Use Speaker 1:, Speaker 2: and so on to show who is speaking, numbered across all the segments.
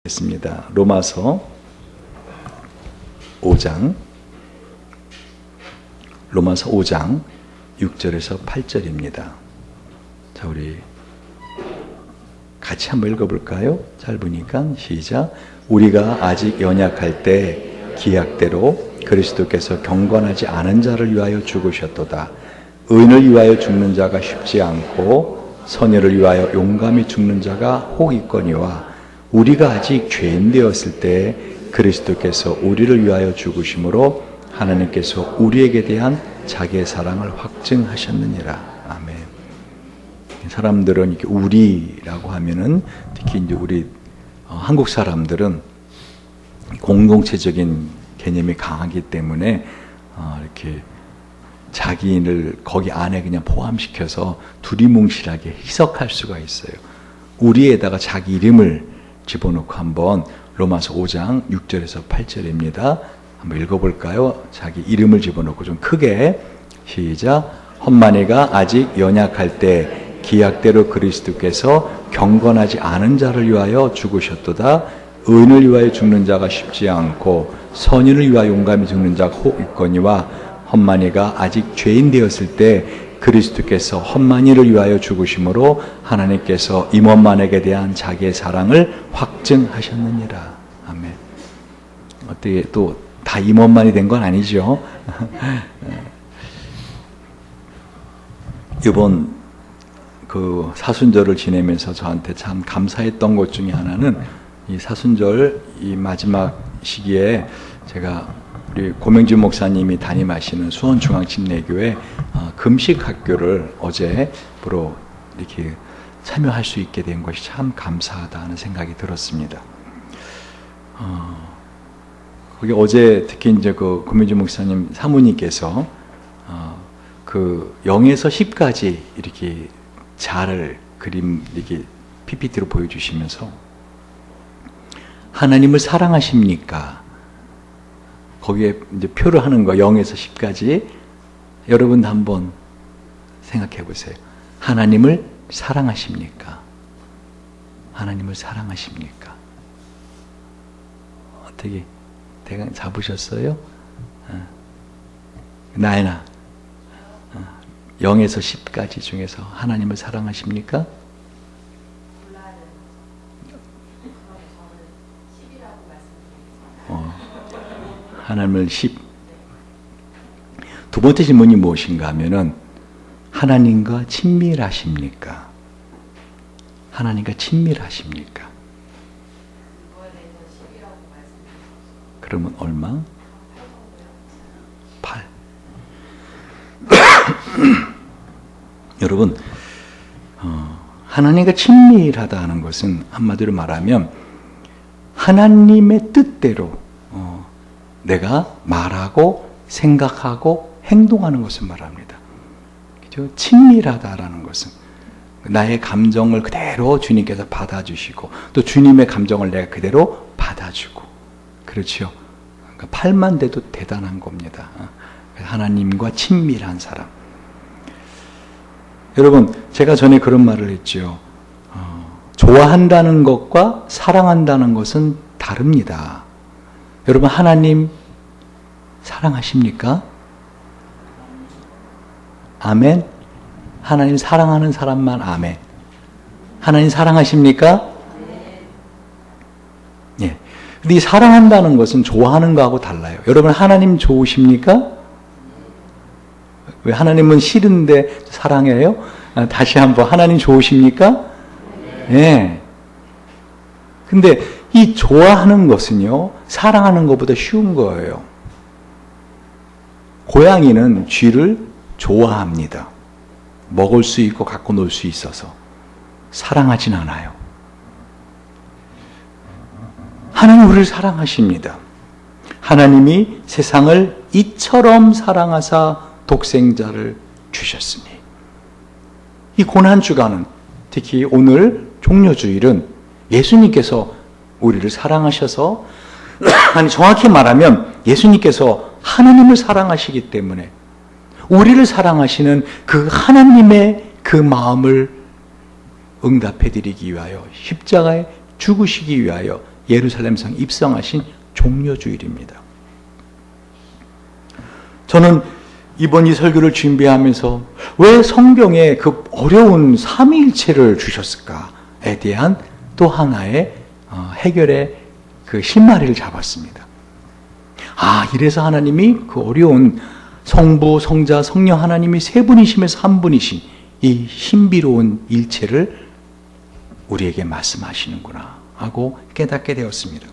Speaker 1: 겠습니다. 로마서 5장 6절에서 8절입니다. 자, 우리 같이 한번 읽어볼까요? 짧으니까 시작. 우리가 아직 연약할 때 기약대로 그리스도께서 경건하지 않은 자를 위하여 죽으셨도다. 의인을 위하여 죽는 자가 쉽지 않고 선의를 위하여 용감히 죽는 자가 혹 있거니와 우리가 아직 죄인 되었을 때 그리스도께서 우리를 위하여 죽으심으로 하나님께서 우리에게 대한 자기의 사랑을 확증하셨느니라. 아멘. 사람들은 이렇게 우리라고 하면은 특히 이제 우리 한국 사람들은 공동체적인 개념이 강하기 때문에 이렇게 자기를 거기 안에 그냥 포함시켜서 두리뭉실하게 해석할 수가 있어요. 우리에다가 자기 이름을 집어넣고 한번 로마서 5장 6절에서 8절입니다. 한번 읽어볼까요? 자기 이름을 집어넣고 좀 크게 시작. 험만이가 아직 연약할 때 기약대로 그리스도께서 경건하지 않은 자를 위하여 죽으셨도다. 의인을 위하여 죽는 자가 쉽지 않고 선인을 위하여 용감히 죽는 자가 혹 있거니와 험만이가 아직 죄인 되었을 때 그리스도께서 험만이를 위하여 죽으심으로 하나님께서 임원만에게 대한 자기의 사랑을 확증하셨느니라. 아멘. 어떻게 또 다 임원만이 된 건 아니죠. 이번 그 사순절을 지내면서 저한테 참 감사했던 것 중에 하나는 이 사순절 이 마지막 시기에 제가 우리 고명진 목사님이 담임하시는 수원중앙침례교회 금식 학교를 어제부로 이렇게 참여할 수 있게 된 것이 참 감사하다 하는 생각이 들었습니다. 거기 어제 특히 이제 그 고명진 목사님 사모님께서 그 0에서 10까지 이렇게 잘 그림 이렇게 PPT로 보여주시면서 하나님을 사랑하십니까? 거기에 이제 표를 하는 거 0에서 10까지 여러분 한번 생각해 보세요. 하나님을 사랑하십니까? 하나님을 사랑하십니까? 어떻게 대강 잡으셨어요? 나연아 0에서 10까지 중에서 하나님을 사랑하십니까? 하나님을 10. 두 번째 질문이 무엇인가 하면은 하나님과 친밀하십니까? 하나님과 친밀하십니까? 그러면 얼마? 8. 여러분, 하나님과 친밀하다는 것은 한마디로 말하면 하나님의 뜻대로 내가 말하고 생각하고 행동하는 것을 말합니다. 그죠? 친밀하다라는 것은 나의 감정을 그대로 주님께서 받아주시고 또 주님의 감정을 내가 그대로 받아주고 그렇죠. 그러니까 팔만 돼도 대단한 겁니다. 하나님과 친밀한 사람. 여러분, 제가 전에 그런 말을 했죠. 좋아한다는 것과 사랑한다는 것은 다릅니다. 여러분, 하나님 사랑하십니까? 아멘. 하나님 사랑하는 사람만 아멘. 하나님 사랑하십니까? 예. 근데 이 사랑한다는 것은 좋아하는 거하고 달라요. 여러분, 하나님 좋으십니까? 왜 하나님은 싫은데 사랑해요? 다시 한번, 하나님 좋으십니까? 예. 근데 이 좋아하는 것은요, 사랑하는 것보다 쉬운 거예요. 고양이는 쥐를 좋아합니다. 먹을 수 있고 갖고 놀 수 있어서. 사랑하진 않아요. 하나님 우리를 사랑하십니다. 하나님이 세상을 이처럼 사랑하사 독생자를 주셨으니. 이 고난주간은 특히 오늘 종려주일은 예수님께서 우리를 사랑하셔서 아니 정확히 말하면 예수님께서 하나님을 사랑하시기 때문에 우리를 사랑하시는 그 하나님의 그 마음을 응답해 드리기 위하여 십자가에 죽으시기 위하여 예루살렘 성 입성하신 종려주일입니다. 저는 이번 이 설교를 준비하면서 왜 성경에 그 어려운 삼위일체를 주셨을까에 대한 또 하나의 해결의 그 실마리를 잡았습니다. 이래서 하나님이 그 어려운 성부, 성자, 성령 하나님이 세 분이심에서 한 분이신 이 신비로운 일체를 우리에게 말씀하시는구나 하고 깨닫게 되었습니다.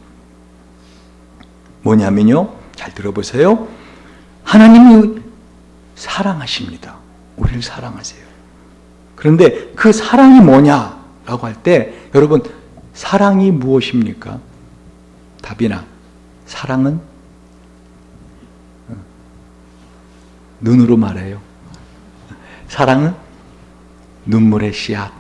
Speaker 1: 뭐냐면요, 잘 들어보세요. 하나님이 사랑하십니다. 우리를 사랑하세요. 그런데 그 사랑이 뭐냐라고 할 때 여러분, 사랑이 무엇입니까? 답이나 사랑은 눈으로 말해요. 사랑은 눈물의 씨앗.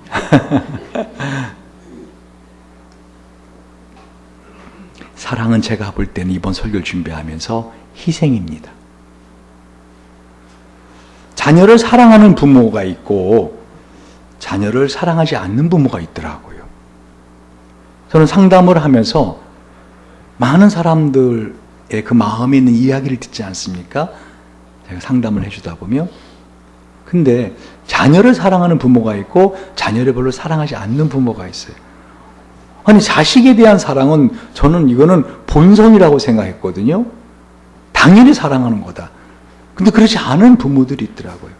Speaker 1: 사랑은 제가 볼 때는 이번 설교를 준비하면서 희생입니다. 자녀를 사랑하는 부모가 있고 자녀를 사랑하지 않는 부모가 있더라고요. 저는 상담을 하면서 많은 사람들의 그 마음에 있는 이야기를 듣지 않습니까? 제가 상담을 해주다 보면. 근데 자녀를 사랑하는 부모가 있고 자녀를 별로 사랑하지 않는 부모가 있어요. 아니, 자식에 대한 사랑은 저는 이거는 본성이라고 생각했거든요. 당연히 사랑하는 거다. 근데 그렇지 않은 부모들이 있더라고요.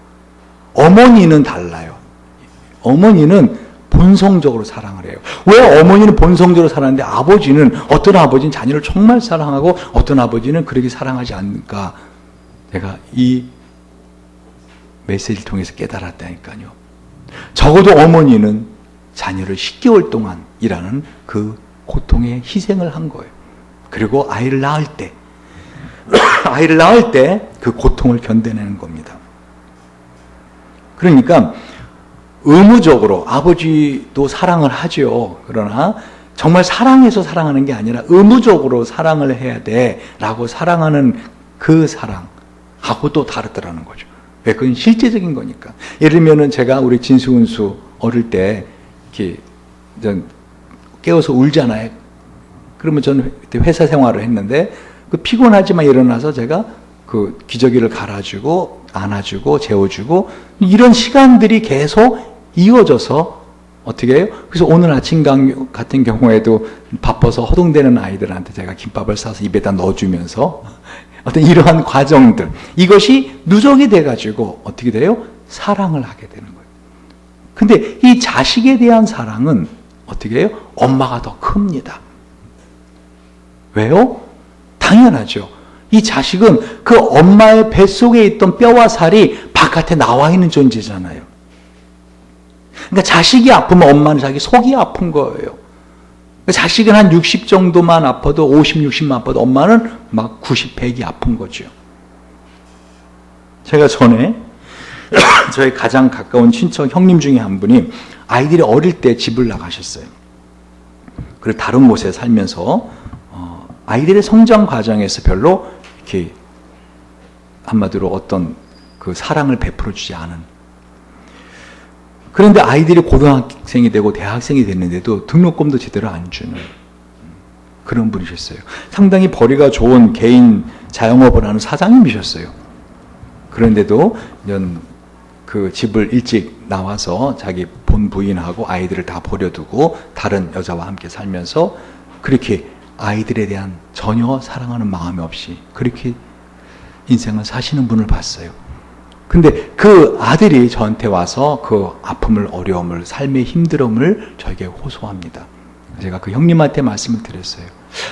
Speaker 1: 어머니는 달라요. 어머니는 본성적으로 사랑을 해요. 왜 어머니는 본성적으로 사랑하는데 어떤 아버지는 자녀를 정말 사랑하고 어떤 아버지는 그렇게 사랑하지 않을까? 제가 이 메시지를 통해서 깨달았다니까요. 적어도 어머니는 자녀를 10개월 동안 일하는 그 고통의 희생을 한 거예요. 그리고 아이를 낳을 때 그 고통을 견뎌내는 겁니다. 그러니까 의무적으로 아버지도 사랑을 하죠. 그러나 정말 사랑해서 사랑하는 게 아니라 의무적으로 사랑을 해야 돼 라고 사랑하는 그 사랑하고 또 다르더라는 거죠. 왜? 그건 실제적인 거니까. 예를 들면은 제가 우리 진수은수 어릴 때 이렇게 깨워서 울잖아요. 그러면 저는 그때 회사 생활을 했는데 그 피곤하지만 일어나서 제가 그 기저귀를 갈아주고 안아주고 재워주고 이런 시간들이 계속 이어져서 어떻게 해요? 그래서 오늘 아침 같은 경우에도 바빠서 허둥대는 아이들한테 제가 김밥을 싸서 입에다 넣어주면서 어떤 이러한 과정들, 이것이 누적이 돼가지고 어떻게 돼요? 사랑을 하게 되는 거예요. 근데 이 자식에 대한 사랑은 어떻게 해요? 엄마가 더 큽니다. 왜요? 당연하죠. 이 자식은 그 엄마의 뱃속에 있던 뼈와 살이 바깥에 나와 있는 존재잖아요. 그러니까 자식이 아프면 엄마는 자기 속이 아픈 거예요. 자식은 한 60 정도만 아파도 50, 60만 아파도 엄마는 막 90, 100이 아픈 거죠. 제가 전에 저희 가장 가까운 친척 형님 중에 한 분이 아이들이 어릴 때 집을 나가셨어요. 그리고 다른 곳에 살면서 아이들의 성장 과정에서 별로 이렇게 한마디로 어떤 그 사랑을 베풀어 주지 않은. 그런데 아이들이 고등학생이 되고 대학생이 됐는데도 등록금도 제대로 안 주는 그런 분이셨어요. 상당히 벌이가 좋은 개인 자영업을 하는 사장님이셨어요. 그런데도 그 집을 일찍 나와서 자기 본 부인하고 아이들을 다 버려두고 다른 여자와 함께 살면서 그렇게 아이들에 대한 전혀 사랑하는 마음이 없이 그렇게 인생을 사시는 분을 봤어요. 근데 그 아들이 저한테 와서 그 아픔을, 어려움을, 삶의 힘듦을 저에게 호소합니다. 제가 그 형님한테 말씀을 드렸어요.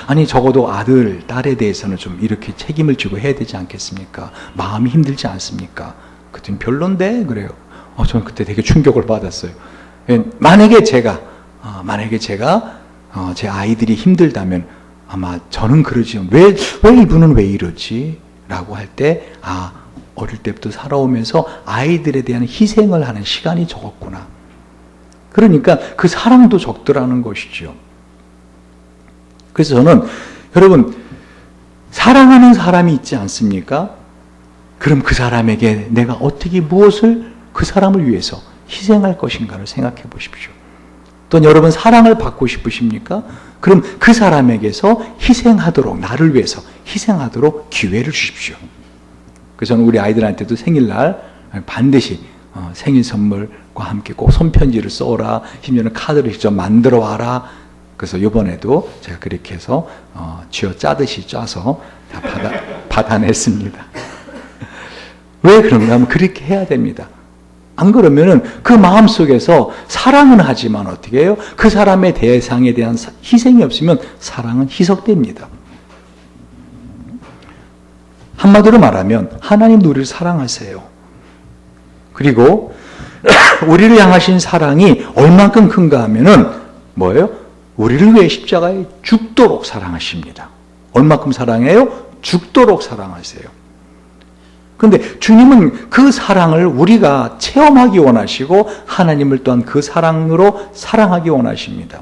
Speaker 1: 아니, 적어도 아들, 딸에 대해서는 좀 이렇게 책임을 지고 해야 되지 않겠습니까? 마음이 힘들지 않습니까? 그랬더니 별론데? 그래요. 저는 그때 되게 충격을 받았어요. 만약에 제가 제 아이들이 힘들다면 아마 저는 그러지. 왜 이분은 왜 이러지? 라고 할 때, 어릴 때부터 살아오면서 아이들에 대한 희생을 하는 시간이 적었구나. 그러니까 그 사랑도 적더라는 것이죠. 그래서 저는 여러분, 사랑하는 사람이 있지 않습니까? 그럼 그 사람에게 내가 어떻게 무엇을 그 사람을 위해서 희생할 것인가를 생각해 보십시오. 또 여러분 사랑을 받고 싶으십니까? 그럼 그 사람에게서 희생하도록, 나를 위해서 희생하도록 기회를 주십시오. 그래서 저는 우리 아이들한테도 생일날 반드시 생일 선물과 함께 꼭 손편지를 써라, 심지어는 카드를 직접 만들어 와라. 그래서 이번에도 제가 그렇게 해서 쥐어 짜듯이 짜서 다 받아냈습니다. 왜 그런가 하면 그렇게 해야 됩니다. 안 그러면은 그 마음속에서 사랑은 하지만 어떻게 해요? 그 사람의 대상에 대한 희생이 없으면 사랑은 희석됩니다. 한마디로 말하면 하나님도 우리를 사랑하세요. 그리고 우리를 향하신 사랑이 얼만큼 큰가 하면은 뭐예요? 우리를 위해 십자가에 죽도록 사랑하십니다. 얼만큼 사랑해요? 죽도록 사랑하세요. 그런데 주님은 그 사랑을 우리가 체험하기 원하시고 하나님을 또한 그 사랑으로 사랑하기 원하십니다.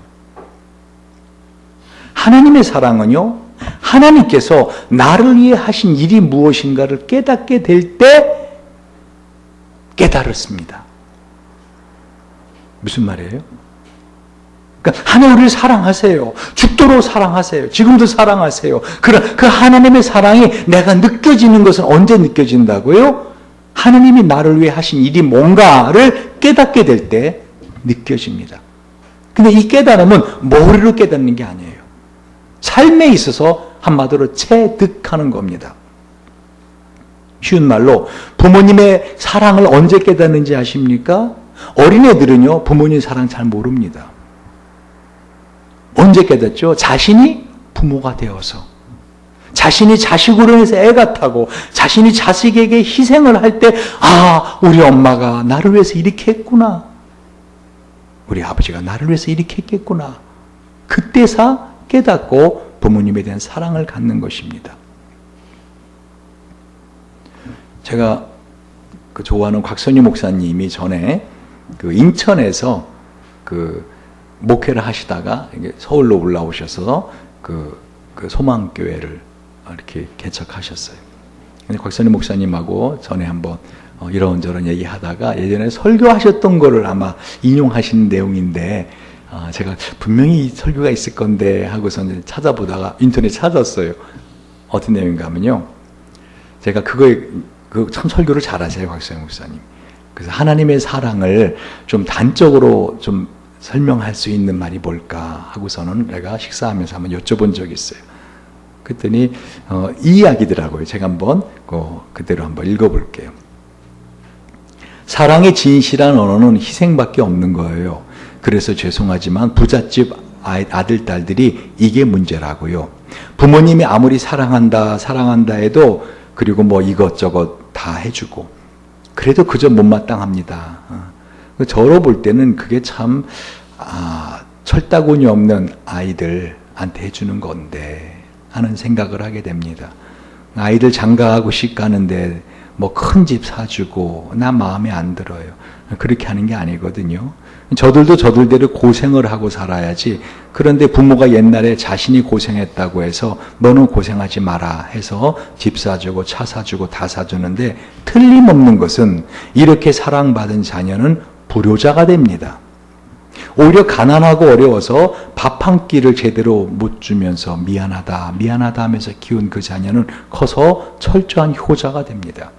Speaker 1: 하나님의 사랑은요, 하나님께서 나를 위해 하신 일이 무엇인가를 깨닫게 될 때 깨달았습니다. 무슨 말이에요? 그러니까 하나님 우리를 사랑하세요. 죽도록 사랑하세요. 지금도 사랑하세요. 그 하나님의 사랑이 내가 느껴지는 것은 언제 느껴진다고요? 하나님이 나를 위해 하신 일이 뭔가를 깨닫게 될 때 느껴집니다. 근데 이 깨달음은 머리로 깨닫는 게 아니에요. 삶에 있어서 한마디로 체득하는 겁니다. 쉬운 말로 부모님의 사랑을 언제 깨닫는지 아십니까? 어린애들은요, 부모님 사랑 잘 모릅니다. 언제 깨닫죠? 자신이 부모가 되어서, 자신이 자식으로 해서 애가 타고, 자신이 자식에게 희생을 할 때, 아, 우리 엄마가 나를 위해서 이렇게 했구나. 우리 아버지가 나를 위해서 이렇게 했겠구나. 그때서 깨닫고 부모님에 대한 사랑을 갖는 것입니다. 제가 좋아하는 곽선희 목사님이 전에 인천에서 목회를 하시다가 서울로 올라오셔서 그 소망교회를 이렇게 개척하셨어요. 근데 곽선희 목사님하고 전에 한번 이런저런 얘기하다가 예전에 설교하셨던 거를 아마 인용하신 내용인데, 제가 분명히 이 설교가 있을 건데 하고서 찾아보다가 인터넷 찾았어요. 어떤 내용인가 하면요, 제가 참 설교를 잘하세요, 곽선희 목사님. 그래서 하나님의 사랑을 좀 단적으로 좀 설명할 수 있는 말이 뭘까 하고서는 내가 식사하면서 한번 여쭤본 적이 있어요. 그랬더니 이 이야기더라고요. 제가 한번 그대로 한번 읽어볼게요. 사랑의 진실한 언어는 희생밖에 없는 거예요. 그래서 죄송하지만 부잣집 아들, 딸들이 이게 문제라고요. 부모님이 아무리 사랑한다 해도, 그리고 뭐 이것저것 다 해주고, 그래도 그저 못마땅합니다. 저로 볼 때는 그게 참 철다구니 없는 아이들한테 해주는 건데 하는 생각을 하게 됩니다. 아이들 장가하고 식 가는데 뭐 큰 집 사주고 나 마음에 안 들어요. 그렇게 하는 게 아니거든요. 저들도 저들대로 고생을 하고 살아야지. 그런데 부모가 옛날에 자신이 고생했다고 해서 너는 고생하지 마라 해서 집 사주고 차 사주고 다 사주는데, 틀림없는 것은 이렇게 사랑받은 자녀는 불효자가 됩니다. 오히려 가난하고 어려워서 밥 한 끼를 제대로 못 주면서 미안하다 하면서 키운 그 자녀는 커서 철저한 효자가 됩니다.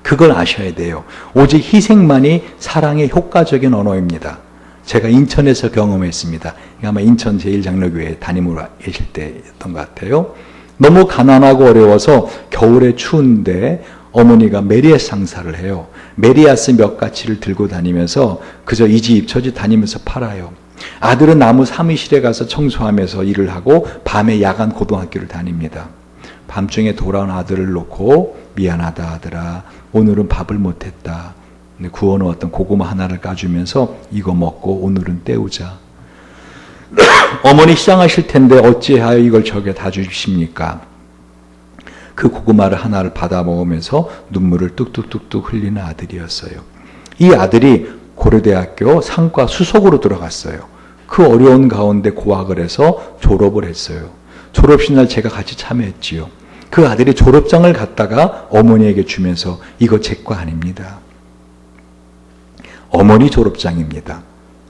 Speaker 1: 그걸 아셔야 돼요. 오직 희생만이 사랑의 효과적인 언어입니다. 제가 인천에서 경험했습니다. 아마 인천 제1장로교회 담임으로 계실 때였던 것 같아요. 너무 가난하고 어려워서 겨울에 추운데 어머니가 메리아스 장사를 해요. 메리아스 몇 가지를 들고 다니면서 그저 이 집 저 집 다니면서 팔아요. 아들은 나무 사무실에 가서 청소하면서 일을 하고 밤에 야간 고등학교를 다닙니다. 밤중에 돌아온 아들을 놓고 미안하다 아들아, 오늘은 밥을 못했다. 구워놓았던 고구마 하나를 까주면서 이거 먹고 오늘은 때우자. 어머니 시장하실 텐데 어찌하여 이걸 저게 다 주십니까? 그 고구마를 하나를 받아 먹으면서 눈물을 뚝뚝뚝뚝 흘리는 아들이었어요. 이 아들이 고려대학교 상과 수석으로 들어갔어요. 그 어려운 가운데 고학을 해서 졸업을 했어요. 졸업식 날 제가 같이 참여했지요. 그 아들이 졸업장을 갖다가 어머니에게 주면서 이거 제 거 아닙니다. 어머니 졸업장입니다.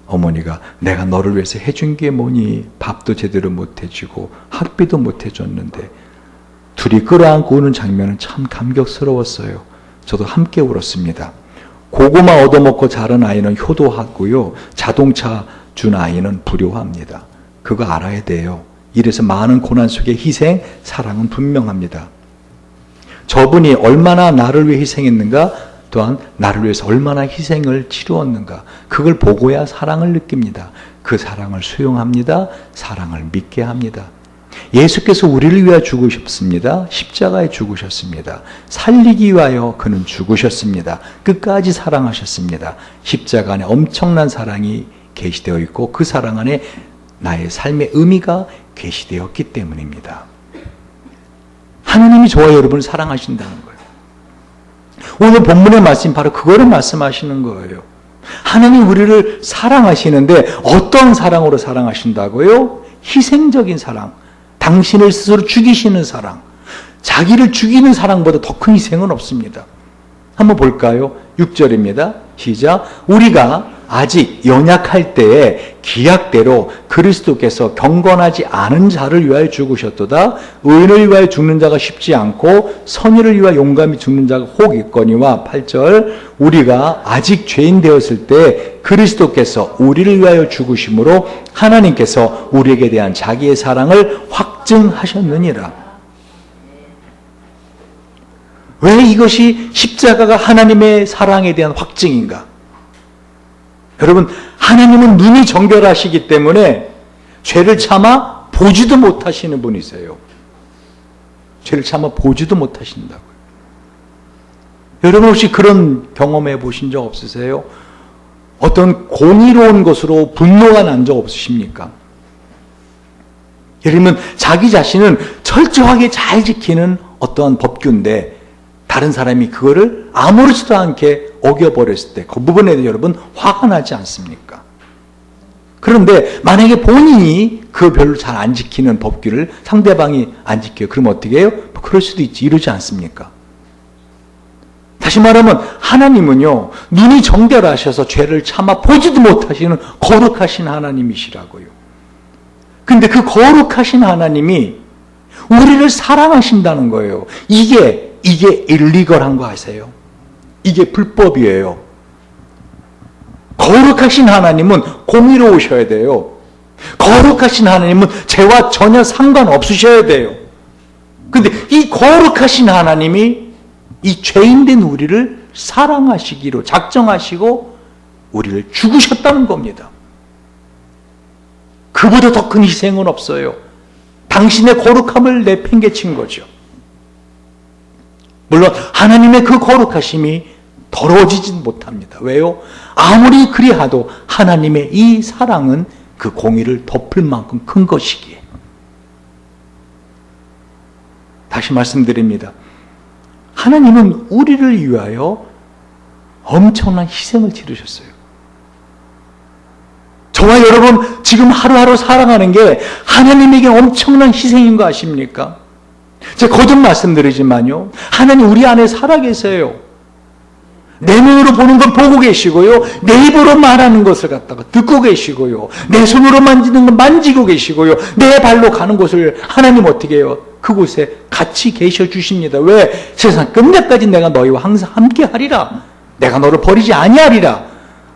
Speaker 1: 어머니가 내가 너를 위해서 해준 게 뭐니? 밥도 제대로 못 해주고 학비도 못 해줬는데. 둘이 끌어안고 우는 장면은 참 감격스러웠어요. 저도 함께 울었습니다. 고구마 얻어먹고 자란 아이는 효도하고요. 자동차 준 아이는 불효합니다. 그거 알아야 돼요. 이래서 많은 고난 속의 희생, 사랑은 분명합니다. 저분이 얼마나 나를 위해 희생했는가, 또한 나를 위해서 얼마나 희생을 치루었는가, 그걸 보고야 사랑을 느낍니다. 그 사랑을 수용합니다. 사랑을 믿게 합니다. 예수께서 우리를 위하여 죽으셨습니다. 십자가에 죽으셨습니다. 살리기 위하여 그는 죽으셨습니다. 끝까지 사랑하셨습니다. 십자가 안에 엄청난 사랑이 계시되어 있고 그 사랑 안에 나의 삶의 의미가 계시되었기 때문입니다. 하나님이 저와 여러분을 사랑하신다는 거예요. 오늘 본문의 말씀 바로 그거를 말씀하시는 거예요. 하나님 우리를 사랑하시는데 어떤 사랑으로 사랑하신다고요? 희생적인 사랑, 당신을 스스로 죽이시는 사랑, 자기를 죽이는 사랑보다 더 큰 희생은 없습니다. 한번 볼까요? 6절입니다. 시작. 우리가 아직 연약할 때에 기약대로 그리스도께서 경건하지 않은 자를 위하여 죽으셨도다. 의인을 위하여 죽는 자가 쉽지 않고 선의를 위하여 용감히 죽는 자가 혹 있거니와. 8절. 우리가 아직 죄인 되었을 때 그리스도께서 우리를 위하여 죽으심으로 하나님께서 우리에게 대한 자기의 사랑을 확증하셨느니라. 왜 이것이 십자가가 하나님의 사랑에 대한 확증인가? 여러분, 하나님은 눈이 정결하시기 때문에 죄를 참아 보지도 못하시는 분이세요. 죄를 참아 보지도 못하신다고요. 여러분 혹시 그런 경험해 보신 적 없으세요? 어떤 공의로운 것으로 분노가 난 적 없으십니까? 예를 들면 자기 자신은 철저하게 잘 지키는 어떠한 법규인데 다른 사람이 그거를 아무렇지도 않게 어겨버렸을 때 그 부분에 대해 여러분 화가 나지 않습니까? 그런데 만약에 본인이 그 별로 잘 안 지키는 법규를 상대방이 안 지켜요. 그럼 어떻게 해요? 뭐 그럴 수도 있지. 이러지 않습니까? 다시 말하면 하나님은요, 눈이 정결하셔서 죄를 참아 보지도 못하시는 거룩하신 하나님이시라고요. 근데 그 거룩하신 하나님이 우리를 사랑하신다는 거예요. 이게 일리걸한 거 아세요? 이게 불법이에요. 거룩하신 하나님은 공의로우셔야 돼요. 거룩하신 하나님은 죄와 전혀 상관없으셔야 돼요. 근데 이 거룩하신 하나님이 이 죄인된 우리를 사랑하시기로 작정하시고 우리를 죽으셨다는 겁니다. 그보다 더 큰 희생은 없어요. 당신의 거룩함을 내팽개친 거죠. 물론 하나님의 그 거룩하심이 더러워지진 못합니다. 왜요? 아무리 그리하도 하나님의 이 사랑은 그 공의를 덮을 만큼 큰 것이기에. 다시 말씀드립니다. 하나님은 우리를 위하여 엄청난 희생을 치르셨어요. 저와 여러분 지금 하루하루 살아가는 게 하나님에게 엄청난 희생인 거 아십니까? 제가 거듭 말씀드리지만요, 하나님 우리 안에 살아계세요. 내 눈으로 보는 걸 보고 계시고요, 내 입으로 말하는 것을 갖다가 듣고 계시고요, 내 손으로 만지는 걸 만지고 계시고요, 내 발로 가는 곳을 하나님 어떻게 해요? 그곳에 같이 계셔 주십니다. 왜? 세상 끝내까지 내가 너희와 항상 함께 하리라. 내가 너를 버리지 아니하리라.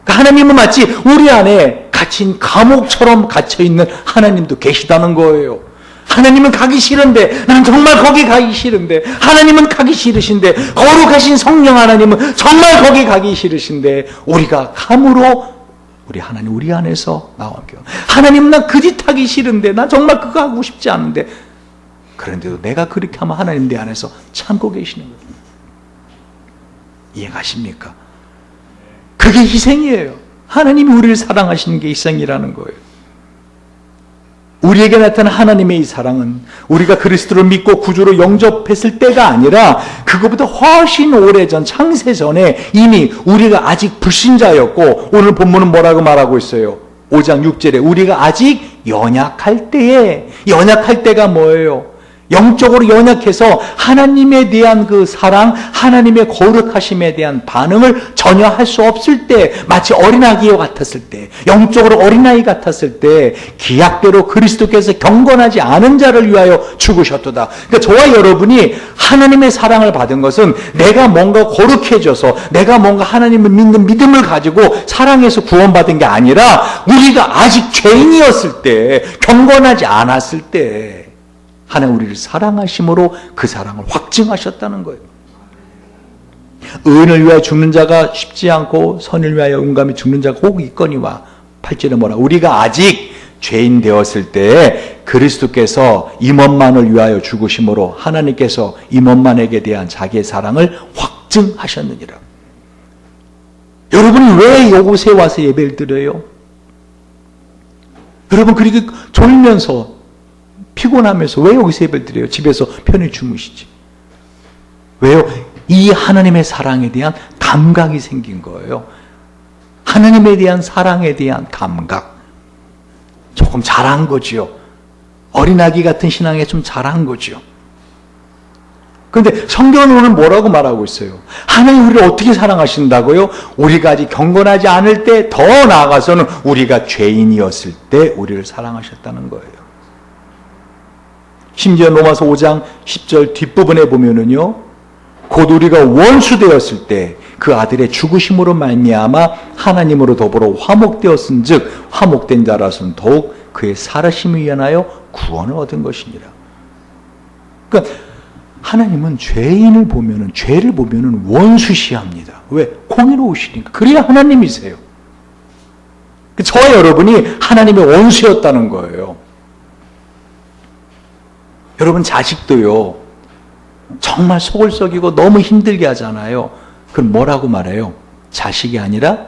Speaker 1: 그러니까 하나님은 마치 우리 안에 갇힌 감옥처럼 갇혀있는 하나님도 계시다는 거예요. 하나님은 가기 싫은데, 난 정말 거기 가기 싫은데, 하나님은 가기 싫으신데, 거룩하신 성령 하나님은 정말 거기 가기 싫으신데, 우리가 감으로 우리 하나님 우리 안에서 나와 함께, 하나님은 난 그 짓 하기 싫은데, 난 정말 그거 하고 싶지 않은데, 그런데도 내가 그렇게 하면 하나님 내 안에서 참고 계시는 거예요. 이해가십니까? 그게 희생이에요. 하나님이 우리를 사랑하시는 게 희생이라는 거예요. 우리에게 나타난 하나님의 이 사랑은 우리가 그리스도를 믿고 구주로 영접했을 때가 아니라 그것보다 훨씬 오래전 창세전에 이미 우리가 아직 불신자였고, 오늘 본문은 뭐라고 말하고 있어요? 5장 6절에 우리가 아직 연약할 때에, 연약할 때가 뭐예요? 영적으로 연약해서 하나님에 대한 그 사랑, 하나님의 거룩하심에 대한 반응을 전혀 할 수 없을 때, 마치 어린아기와 같았을 때, 영적으로 어린아이 같았을 때 기약대로 그리스도께서 경건하지 않은 자를 위하여 죽으셨도다. 그러니까 저와 여러분이 하나님의 사랑을 받은 것은 내가 뭔가 거룩해져서 내가 뭔가 하나님을 믿는 믿음을 가지고 사랑해서 구원받은 게 아니라 우리가 아직 죄인이었을 때, 경건하지 않았을 때 하나님 우리를 사랑하심으로 그 사랑을 확증하셨다는 거예요. 의인을 위하여 죽는 자가 쉽지 않고 선을 위하여 용감히 죽는 자가 혹 있거니와. 8절에 뭐라? 우리가 아직 죄인 되었을 때 그리스도께서 임원만을 위하여 죽으심으로 하나님께서 임원만에게 대한 자기의 사랑을 확증하셨느니라. 여러분이 왜 이곳에 와서 예배를 드려요? 여러분 그렇게 졸면서 피곤하면서 왜 여기서 예배를 드려요? 집에서 편히 주무시지. 왜요? 이 하나님의 사랑에 대한 감각이 생긴 거예요. 하나님에 대한 사랑에 대한 감각. 조금 자란 거지요. 어린아기 같은 신앙에 좀 자란 거지요. 그런데 성경은 오늘 뭐라고 말하고 있어요? 하나님 우리를 어떻게 사랑하신다고요? 우리가 아직 경건하지 않을 때, 더 나아가서는 우리가 죄인이었을 때 우리를 사랑하셨다는 거예요. 심지어 로마서 5장 10절 뒷부분에 보면은요, 곧 우리가 원수 되었을 때 그 아들의 죽으심으로 말미암아 하나님으로 더불어 화목되었은즉 화목된 자라서는 더욱 그의 살아심을 위하여 구원을 얻은 것이니라. 그러니까 하나님은 죄인을 보면은, 죄를 보면은 원수시합니다. 왜? 공의로우시니까. 그래야 하나님이세요. 저와 여러분이 하나님의 원수였다는 거예요. 여러분 자식도요, 정말 속을 썩이고 너무 힘들게 하잖아요. 그럼 뭐라고 말해요? 자식이 아니라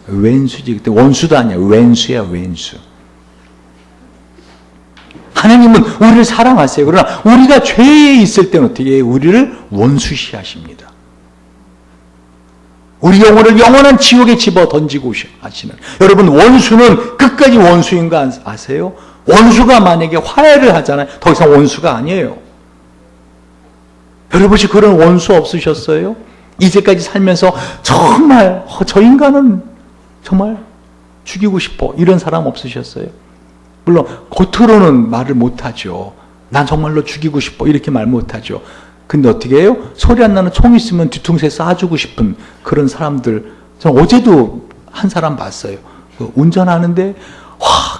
Speaker 1: 왼수지. 그때 원수도 아니야. 왼수야, 왼수. 하나님은 우리를 사랑하세요. 그러나 우리가 죄에 있을 때는 어떻게 해요? 우리를 원수시하십니다. 우리 영혼을 영원한 지옥에 집어 던지고 하시는. 여러분 원수는 끝까지 원수인 거 아세요? 원수가 만약에 화해를 하잖아요. 더 이상 원수가 아니에요. 여러분 혹시 그런 원수 없으셨어요? 이제까지 살면서 정말 저 인간은 정말 죽이고 싶어 이런 사람 없으셨어요? 물론 겉으로는 말을 못하죠. 난 정말로 죽이고 싶어 이렇게 말 못하죠. 근데 어떻게 해요? 소리 안 나는 총 있으면 뒤통수에 쏴주고 싶은 그런 사람들. 저는 어제도 한 사람 봤어요. 운전하는데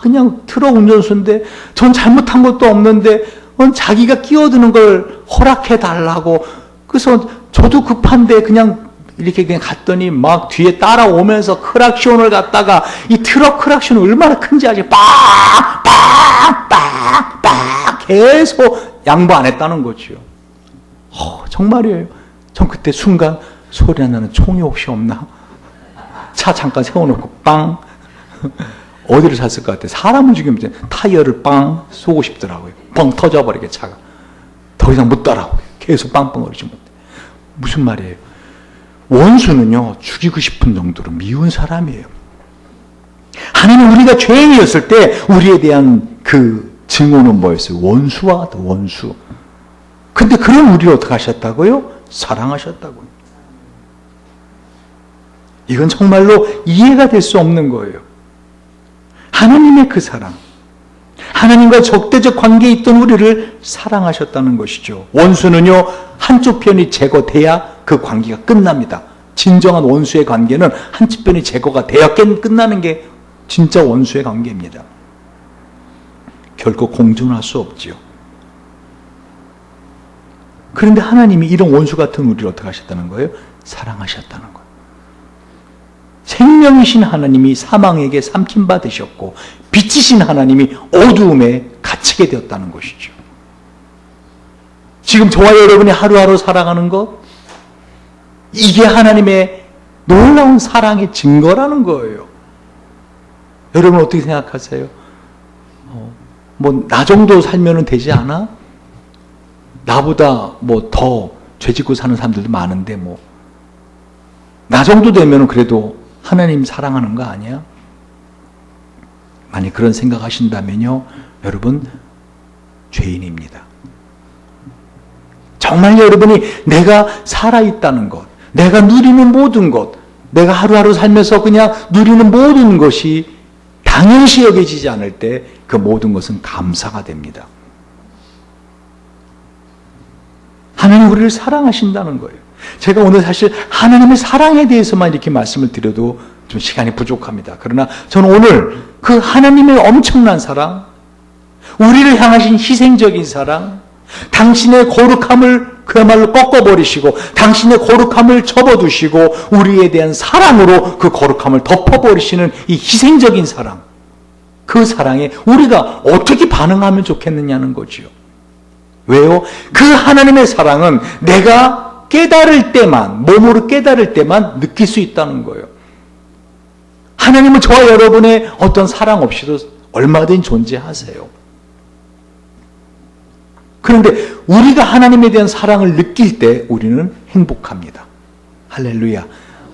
Speaker 1: 그냥 트럭 운전수인데 전 잘못한 것도 없는데 자기가 끼어드는 걸 허락해 달라고. 그래서 저도 급한데 그냥 이렇게 그냥 갔더니 막 뒤에 따라오면서 크락션을 갖다가 이 트럭 크락션이 얼마나 큰지 아지? 빵빵빵빵 계속 양보 안 했다는 거죠. 정말이에요. 전 그때 순간 소리 안 나는 총이 혹시 없나? 차 잠깐 세워놓고 빵. 어디를 샀을 것 같아요? 사람을 죽이면 타이어를 빵 쏘고 싶더라고요. 뻥 터져버리게 차가. 더 이상 못 따라오고요. 계속 빵빵거리지 못해. 무슨 말이에요? 원수는요, 죽이고 싶은 정도로 미운 사람이에요. 하나님 우리가 죄인이었을 때 우리에 대한 그 증오는 뭐였어요? 원수와 같은 원수. 근데 그런 우리를 어떻게 하셨다고요? 사랑하셨다고요. 이건 정말로 이해가 될 수 없는 거예요. 하나님의 그 사랑. 하나님과 적대적 관계에 있던 우리를 사랑하셨다는 것이죠. 원수는요, 한쪽 편이 제거돼야 그 관계가 끝납니다. 진정한 원수의 관계는 한쪽 편이 제거가 돼야 끝나는 게 진짜 원수의 관계입니다. 결코 공존할 수 없지요. 그런데 하나님이 이런 원수 같은 우리를 어떻게 하셨다는 거예요? 사랑하셨다는 거예요. 생명이신 하나님이 사망에게 삼킴받으셨고 빛이신 하나님이 어두움에 갇히게 되었다는 것이죠. 지금 저와 여러분이 하루하루 살아가는 것, 이게 하나님의 놀라운 사랑의 증거라는 거예요. 여러분 어떻게 생각하세요? 나 정도 살면 되지 않아? 나보다 더 죄짓고 사는 사람들도 많은데 나 정도 되면 그래도 하나님 사랑하는 거 아니야? 만약 그런 생각하신다면요, 여러분 죄인입니다. 정말 여러분이 내가 살아있다는 것, 내가 누리는 모든 것, 내가 하루하루 살면서 그냥 누리는 모든 것이 당연시 여겨지지 않을 때 그 모든 것은 감사가 됩니다. 하나님 우리를 사랑하신다는 거예요. 제가 오늘 사실 하나님의 사랑에 대해서만 이렇게 말씀을 드려도 좀 시간이 부족합니다. 그러나 저는 오늘 그 하나님의 엄청난 사랑, 우리를 향하신 희생적인 사랑, 당신의 거룩함을 그야말로 꺾어버리시고 당신의 거룩함을 접어두시고 우리에 대한 사랑으로 그 거룩함을 덮어버리시는 이 희생적인 사랑, 그 사랑에 우리가 어떻게 반응하면 좋겠느냐는 거지요. 왜요? 그 하나님의 사랑은 내가 깨달을 때만, 몸으로 깨달을 때만 느낄 수 있다는 거예요. 하나님은 저와 여러분의 어떤 사랑 없이도 얼마든지 존재하세요. 그런데 우리가 하나님에 대한 사랑을 느낄 때 우리는 행복합니다. 할렐루야.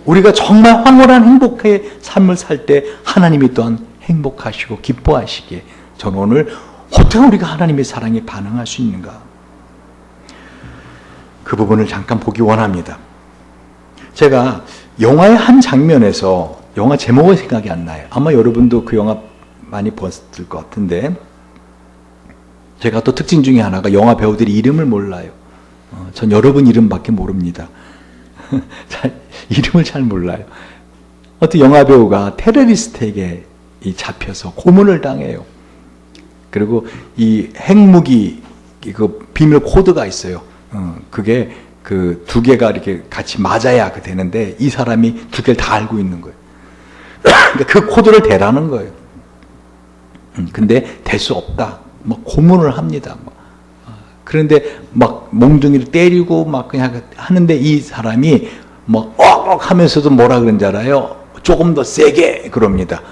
Speaker 1: 우리가 정말 황홀한 행복의 삶을 살 때 하나님이 또한 행복하시고 기뻐하시기에 저는 오늘 어떻게 우리가 하나님의 사랑에 반응할 수 있는가? 그 부분을 잠깐 보기 원합니다. 제가 영화의 한 장면에서, 영화 제목은 생각이 안 나요. 아마 여러분도 그 영화 많이 보셨을 것 같은데, 제가 또 특징 중에 하나가 영화 배우들이 이름을 몰라요. 전 여러분 이름밖에 모릅니다. 이름을 잘 몰라요. 어떤 영화 배우가 테러리스트에게 잡혀서 고문을 당해요. 그리고 이 핵무기 그 비밀 코드가 있어요. 그게 그 두 개가 이렇게 같이 맞아야 되는데 이 사람이 두 개를 다 알고 있는 거예요. 그 코드를 대라는 거예요. 근데 될 수 없다. 막 고문을 합니다. 그런데 막 몽둥이를 때리고 막 그냥 하는데 이 사람이 막 억억 하면서도 뭐라 그런지 알아요? 조금 더 세게 그럽니다.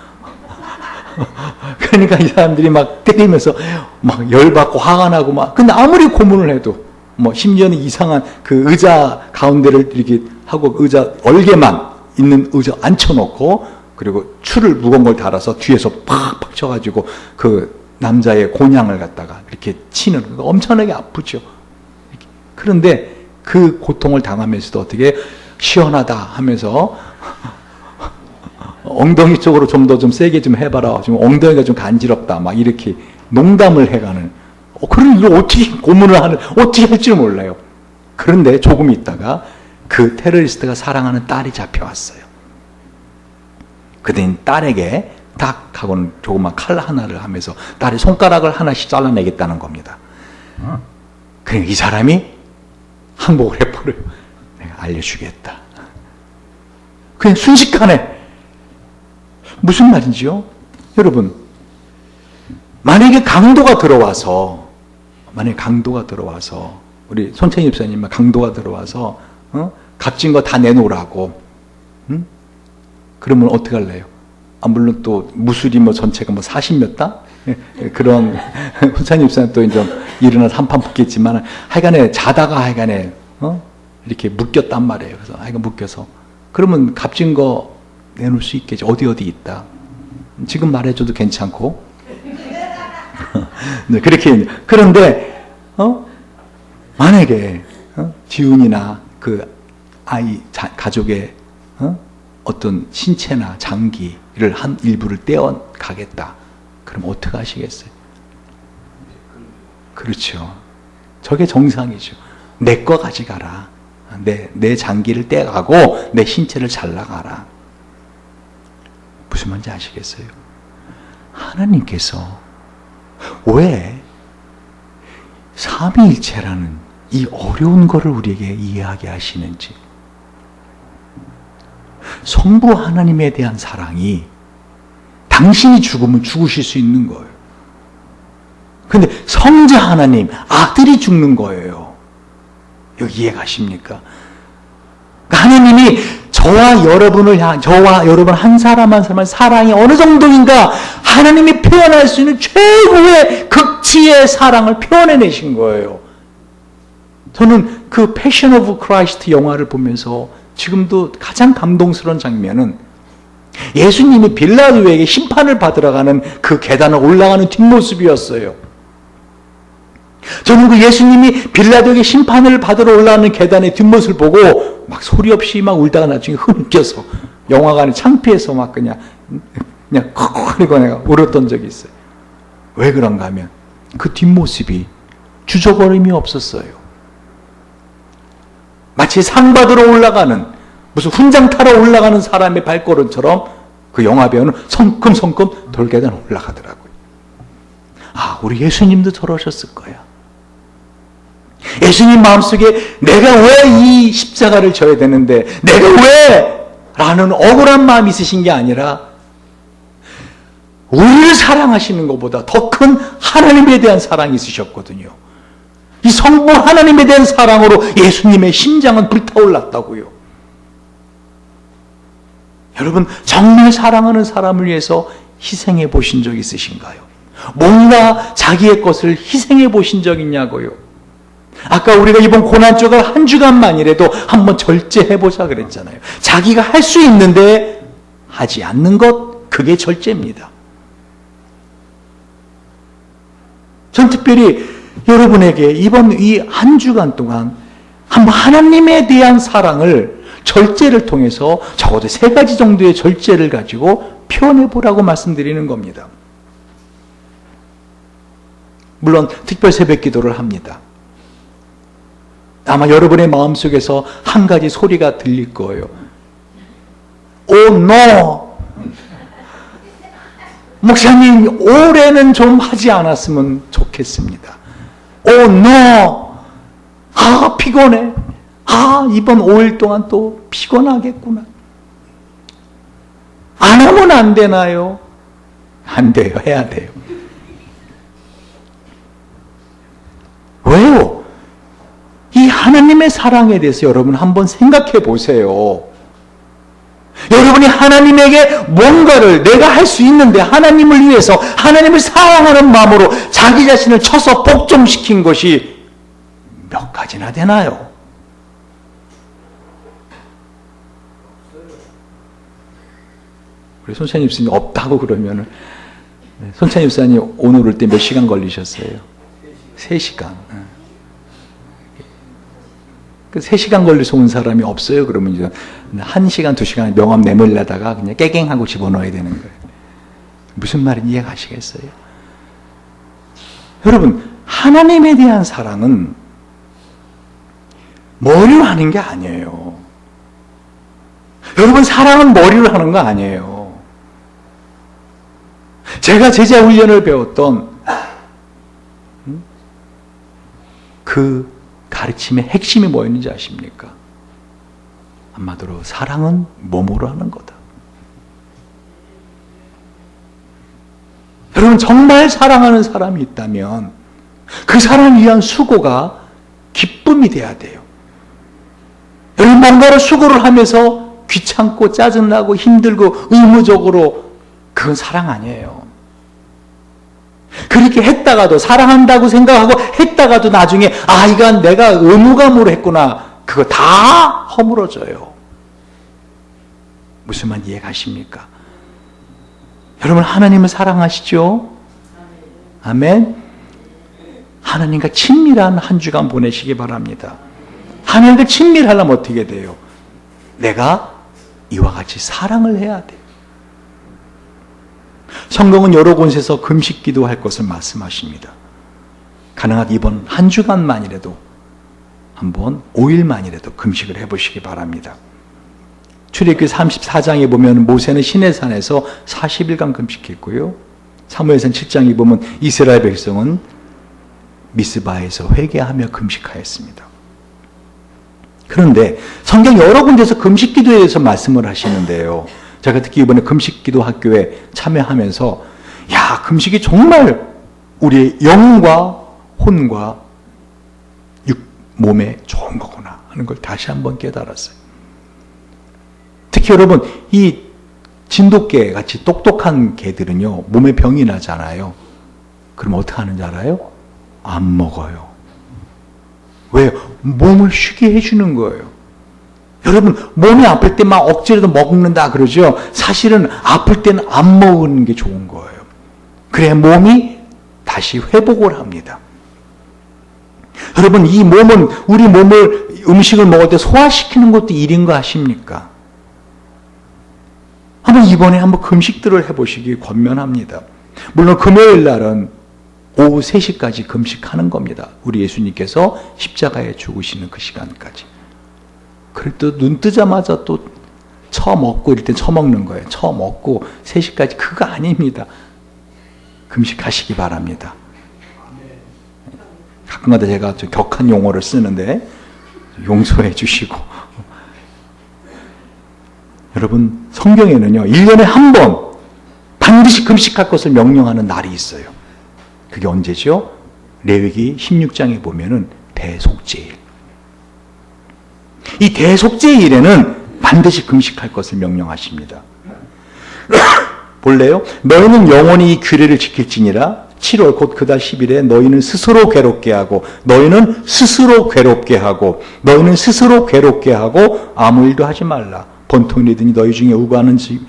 Speaker 1: 그러니까 이 사람들이 막 때리면서 막 열받고 화가 나고 막, 근데 아무리 고문을 해도 뭐 심지어는 이상한 그 의자 가운데를 이렇게 하고 의자 얼개만 있는 의자 앉혀놓고 그리고 추를 무거운 걸 달아서 뒤에서 팍팍 쳐가지고 그 남자의 곤양을 갖다가 이렇게 치는, 엄청나게 아프죠. 그런데 그 고통을 당하면서도 어떻게 시원하다 하면서 엉덩이 쪽으로 좀 더 좀 세게 좀 해봐라. 지금 엉덩이가 좀 간지럽다. 막 이렇게 농담을 해가는. 그런 일을 어떻게 고문을 하는, 어떻게 할지 몰라요. 그런데 조금 있다가 그 테러리스트가 사랑하는 딸이 잡혀왔어요. 그때 딸에게 딱 하고는 조그만 칼 하나를 하면서 딸의 손가락을 하나씩 잘라내겠다는 겁니다. 그러니까 이 사람이 항복을 해버려요. 내가 알려주겠다. 그냥 순식간에. 무슨 말인지요? 여러분, 만약에 강도가 들어와서 우리 손채희 집사님은 강도가 들어와서 값진 거 다 내놓으라고, 그러면 어떻게 할래요? 물론 또 무술이 뭐 전체가 뭐 40몇 단? 그런 손채희 집사님 또 이제 일어나서 한판 붙겠지만 하여간에 자다가 하여간에 이렇게 묶였단 말이에요. 그래서 하여간 묶여서 그러면 값진 거 내놓을 수 있겠지. 어디 있다. 지금 말해줘도 괜찮고. 네, 그렇게. 그런데, 만약에, 지훈이나 그 아이, 가족의, 어떤 신체나 장기를 한 일부를 떼어 가겠다. 그럼 어떻게 하시겠어요? 그렇죠. 저게 정상이죠. 내 거 가져가라. 내 장기를 떼가고 내 신체를 잘라가라. 무슨 말인지 아시겠어요? 하나님께서 왜 삼위일체라는 이 어려운 것을 우리에게 이해하게 하시는지, 성부 하나님에 대한 사랑이 당신이 죽으면 죽으실 수 있는 거예요. 근데 성자 하나님, 아들이 죽는 거예요. 여기 이해가십니까? 하나님이 저와 여러분 한 사람 한 사람의 사랑이 어느 정도인가 하나님이 표현할 수 있는 최고의 극치의 사랑을 표현해내신 거예요. 저는 그 패션 오브 크라이스트 영화를 보면서 지금도 가장 감동스러운 장면은 예수님이 빌라도에게 심판을 받으러 가는 그 계단을 올라가는 뒷모습이었어요. 저는 그 예수님이 빌라도에게 심판을 받으러 올라가는 계단의 뒷모습을 보고 막 소리 없이 막 울다가 나중에 흐느껴서 영화관에 창피해서 막 그냥 컥 내가 울었던 적이 있어요. 왜 그런가 하면 그 뒷모습이 주저거림이 없었어요. 마치 상 받으러 올라가는, 무슨 훈장 타러 올라가는 사람의 발걸음처럼 그 영화배우는 성큼성큼 돌계단 올라가더라고요. 아, 우리 예수님도 저러셨을 거야. 예수님 마음속에 내가 왜 이 십자가를 져야 되는데, 내가 왜? 라는 억울한 마음이 있으신 게 아니라 우리를 사랑하시는 것보다 더 큰 하나님에 대한 사랑이 있으셨거든요. 이 성부 하나님에 대한 사랑으로 예수님의 심장은 불타올랐다고요. 여러분, 정말 사랑하는 사람을 위해서 희생해 보신 적 있으신가요? 뭔가 자기의 것을 희생해 보신 적 있냐고요? 아까 우리가 이번 고난 주간 한 주간만이라도 한번 절제해보자 그랬잖아요. 자기가 할 수 있는데 하지 않는 것, 그게 절제입니다. 전 특별히 여러분에게 이번 이 한 주간 동안 한번 하나님에 대한 사랑을 절제를 통해서 적어도 3가지 정도의 절제를 가지고 표현해보라고 말씀드리는 겁니다. 물론 특별 새벽 기도를 합니다. 아마 여러분의 마음속에서 한 가지 소리가 들릴 거예요. Oh no! 목사님, 올해는 좀 하지 않았으면 좋겠습니다. Oh no! 아, 피곤해. 아, 이번 5일 동안 또 피곤하겠구나. 안 하면 안 되나요? 안 돼요. 해야 돼요. 왜요? 이 하나님의 사랑에 대해서 여러분 한번 생각해 보세요. 여러분이 하나님에게 뭔가를 내가 할 수 있는데 하나님을 위해서 하나님을 사랑하는 마음으로 자기 자신을 쳐서 복종시킨 것이 몇 가지나 되나요? 우리 손찬 입사님 없다고 그러면은, 손찬 입사님 오늘 올 때 몇 시간 걸리셨어요? 3시간. 그 3시간 걸려서 온 사람이 없어요. 그러면 이제 1시간, 2시간 명함 내밀려다가 그냥 깨갱하고 집어넣어야 되는 거예요. 무슨 말인지 이해가시겠어요? 여러분, 하나님에 대한 사랑은 머리로 하는 게 아니에요. 여러분, 사랑은 머리로 하는 거 아니에요. 제가 제자 훈련을 배웠던 그 가르침의 핵심이 뭐였는지 아십니까? 한마디로 사랑은 몸으로 하는 거다. 여러분, 정말 사랑하는 사람이 있다면 그 사람을 위한 수고가 기쁨이 돼야 돼요. 여러분, 뭔가를 수고를 하면서 귀찮고 짜증나고 힘들고 의무적으로, 그건 사랑 아니에요. 그렇게 했다가도, 사랑한다고 생각하고 했다가도 나중에 이건 내가 의무감으로 했구나, 그거 다 허물어져요. 무슨 말 이해가십니까? 여러분, 하나님을 사랑하시죠? 아멘. 하나님과 친밀한 한 주간 보내시기 바랍니다. 하나님과 친밀하려면 어떻게 돼요? 내가 이와 같이 사랑을 해야 돼요. 성경은 여러 곳에서 금식 기도할 것을 말씀하십니다. 가능하면 이번 한 주간만이라도, 한번 5일만이라도 금식을 해보시기 바랍니다. 출애굽기 34장에 보면 모세는 시내산에서 40일간 금식했고요. 사무엘상 7장에 보면 이스라엘 백성은 미스바에서 회개하며 금식하였습니다. 그런데 성경 여러 군데서 금식 기도에 대해서 말씀을 하시는데요. 제가 특히 이번에 금식기도 학교에 참여하면서, 금식이 정말 우리의 영과 혼과 몸에 좋은 거구나 하는 걸 다시 한번 깨달았어요. 특히 여러분, 이 진돗개 같이 똑똑한 개들은요, 몸에 병이 나잖아요. 그럼 어떻게 하는지 알아요? 안 먹어요. 왜요? 몸을 쉬게 해주는 거예요. 여러분, 몸이 아플 때 막 억지로도 먹는다 그러죠. 사실은 아플 때는 안 먹는 게 좋은 거예요. 그래야 몸이 다시 회복을 합니다. 여러분, 이 몸은, 우리 몸을, 음식을 먹을 때 소화시키는 것도 일인 거 아십니까? 한번 이번에 한번 금식들을 해보시기 권면합니다. 물론 금요일 날은 오후 3시까지 금식하는 겁니다. 우리 예수님께서 십자가에 죽으시는 그 시간까지. 그래도 눈 뜨자마자 또 처먹고 이럴 때 처먹는 거예요. 처먹고 3시까지 그거 아닙니다. 금식하시기 바랍니다. 가끔가다 제가 좀 격한 용어를 쓰는데 용서해 주시고. 여러분, 성경에는요 1년에 한 번 반드시 금식할 것을 명령하는 날이 있어요. 그게 언제죠? 레위기 16장에 보면은 대속죄일. 이 대속죄일에는 반드시 금식할 것을 명령하십니다. 볼래요? 너희는 영원히 이 규례를 지킬지니라. 7월 곧 그달 10일에 너희는 스스로 괴롭게 하고 너희는 스스로 괴롭게 하고 너희는 스스로 괴롭게 하고 아무 일도 하지 말라. 번통이든지 너희 중에 우고하는지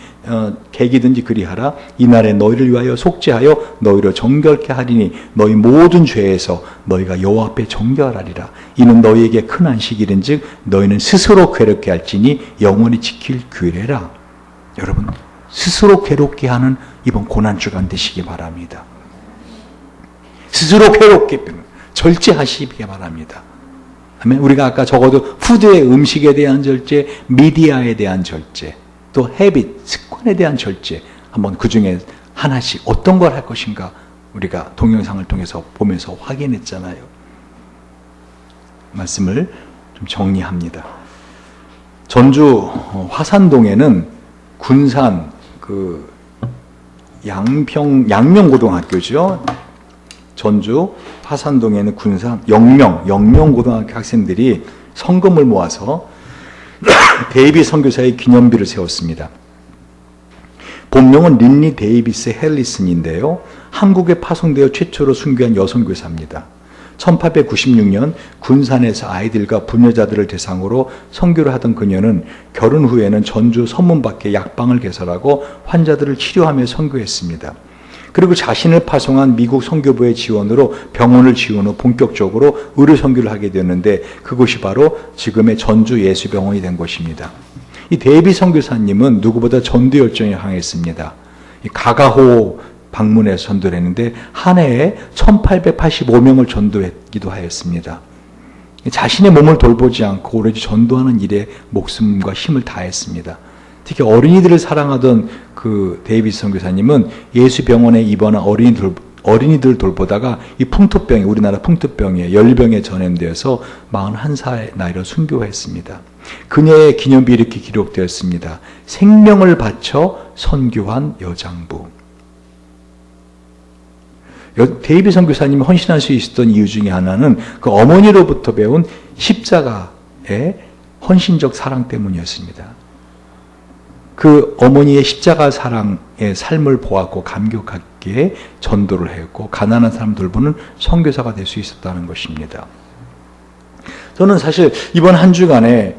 Speaker 1: 객이든지 그리하라. 이날에 너희를 위하여 속죄하여 너희를 정결케 하리니 너희 모든 죄에서 너희가 여호와 앞에 정결하리라. 이는 너희에게 큰 안식일인즉 너희는 스스로 괴롭게 할지니 영원히 지킬 규례라. 여러분, 스스로 괴롭게 하는 이번 고난주간 되시기 바랍니다. 스스로 괴롭게 절제하시기 바랍니다. 우리가 아까 적어도 푸드의 음식에 대한 절제, 미디어에 대한 절제, 또 헤빗, 습관에 대한 절제, 한번 그 중에 하나씩 어떤 걸 할 것인가 우리가 동영상을 통해서 보면서 확인했잖아요. 말씀을 좀 정리합니다. 전주 화산동에는 군산 양명고등학교죠. 전주 화산동에는 군산 영명고등학교 학생들이 성금을 모아서 데이비 선교사의 기념비를 세웠습니다. 본명은 린리 데이비스 헬리슨인데요. 한국에 파송되어 최초로 순교한 여선교사입니다. 1896년 군산에서 아이들과 부녀자들을 대상으로 선교를 하던 그녀는 결혼 후에는 전주 서문 밖에 약방을 개설하고 환자들을 치료하며 선교했습니다. 그리고 자신을 파송한 미국 선교부의 지원으로 병원을 지은 후 본격적으로 의료 선교를 하게 되었는데 그곳이 바로 지금의 전주 예수병원이 된 곳입니다. 이 데이비 선교사님은 누구보다 전도 열정이 강했습니다. 가가호 방문해서 전도를 했는데 한 해에 1885명을 전도했기도 하였습니다. 자신의 몸을 돌보지 않고 오로지 전도하는 일에 목숨과 힘을 다했습니다. 특히 어린이들을 사랑하던 그 데이비스 선교사님은 예수병원에 입원한 어린이들을 돌보다가 이 풍토병이 우리나라 풍토병에 열병에 전염되어서 41살 나이로 순교했습니다. 그녀의 기념비 이렇게 기록되었습니다. 생명을 바쳐 선교한 여장부. 데이비스 선교사님이 헌신할 수 있었던 이유 중에 하나는 그 어머니로부터 배운 십자가의 헌신적 사랑 때문이었습니다. 그 어머니의 십자가 사랑의 삶을 보았고 감격하기에 전도를 했고 가난한 사람 돌보는 선교사가 될 수 있었다는 것입니다. 저는 사실 이번 한 주간에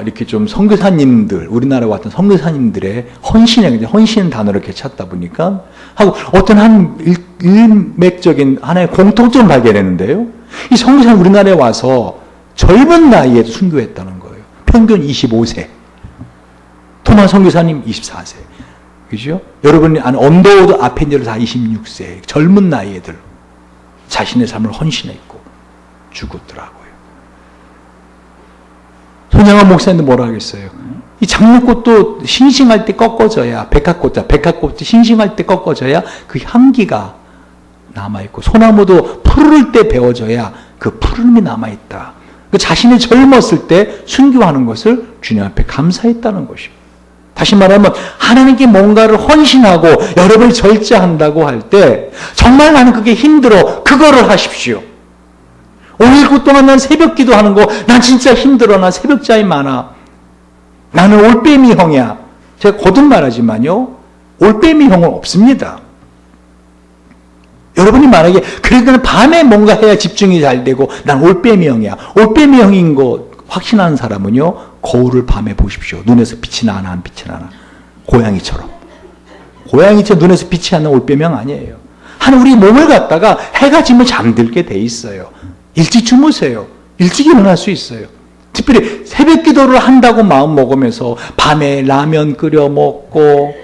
Speaker 1: 이렇게 좀 선교사님들, 우리나라에 왔던 선교사님들의 헌신 단어를 이렇게 찾다 보니까 하고 어떤 한 일맥적인 하나의 공통점을 발견했는데요. 이 선교사님 우리나라에 와서 젊은 나이에도 순교했다는 거예요. 평균 25세. 토마 선교사님 24세. 그죠? 여러분이 아는 언더우드 아펜젤 다 26세. 젊은 나이에들 자신의 삶을 헌신했고 죽었더라고요. 손양한 목사님도 뭐라 하겠어요? 이 장미꽃도 싱싱할 때 꺾어져야, 백합꽃도 싱싱할 때 꺾어져야 그 향기가 남아있고, 소나무도 푸를 때 베어져야 그 푸름이 남아있다. 그 자신이 젊었을 때 순교하는 것을 주님 앞에 감사했다는 것이고, 다시 말하면 하나님께 뭔가를 헌신하고 여러분이 절제한다고 할 때 정말 나는 그게 힘들어. 그거를 하십시오. 5.19 동안 난 새벽 기도하는 거 난 진짜 힘들어. 난 새벽자이 많아. 나는 올빼미 형이야. 제가 거듭 말하지만요. 올빼미 형은 없습니다. 여러분이 만약에 그러니까 밤에 뭔가 해야 집중이 잘 되고 난 올빼미 형이야. 올빼미 형인 거 확신하는 사람은요. 거울을 밤에 보십시오. 눈에서 빛이 나나 안 빛이 나나. 고양이처럼 눈에서 빛이 안 나는 올빼미 형 아니에요. 한 우리 몸을 갖다가 해가 지면 잠들게 돼 있어요. 일찍 주무세요. 일찍 일어날 수 있어요. 특별히 새벽 기도를 한다고 마음 먹으면서 밤에 라면 끓여 먹고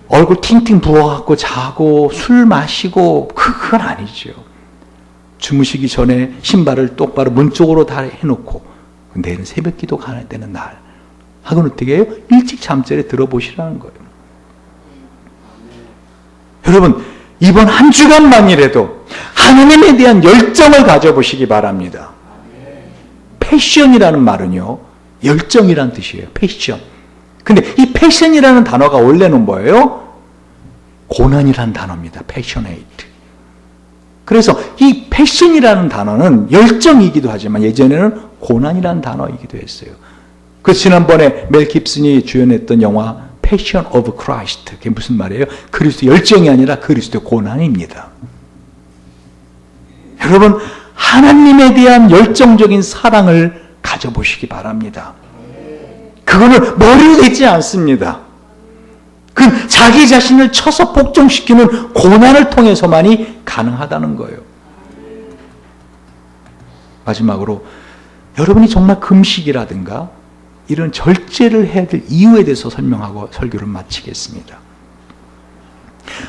Speaker 1: 얼굴 팅팅 부어갖고 자고 술 마시고 그건 아니죠. 주무시기 전에 신발을 똑바로 문 쪽으로 다 해놓고 내일은 새벽 기도 가야 되는 날 하고는 어떻게 해요? 일찍 잠자리에 들어보시라는 거예요. 여러분 이번 한 주간만이라도 하나님에 대한 열정을 가져보시기 바랍니다. 패션이라는 말은요, 열정이란 뜻이에요. 패션. 근데 이 패션이라는 단어가 원래는 뭐예요? 고난이라는 단어입니다. passionate. 그래서 이 패션이라는 단어는 열정이기도 하지만 예전에는 고난이라는 단어이기도 했어요. 그래서 지난번에 멜 깁슨이 주연했던 영화 Passion of Christ. 그게 무슨 말이에요? 그리스도 열정이 아니라 그리스도 고난입니다. 여러분, 하나님에 대한 열정적인 사랑을 가져보시기 바랍니다. 그거는 머리로 되지 않습니다. 그 자기 자신을 쳐서 복종시키는 고난을 통해서만이 가능하다는 거예요. 마지막으로 여러분이 정말 금식이라든가 이런 절제를 해야 될 이유에 대해서 설명하고 설교를 마치겠습니다.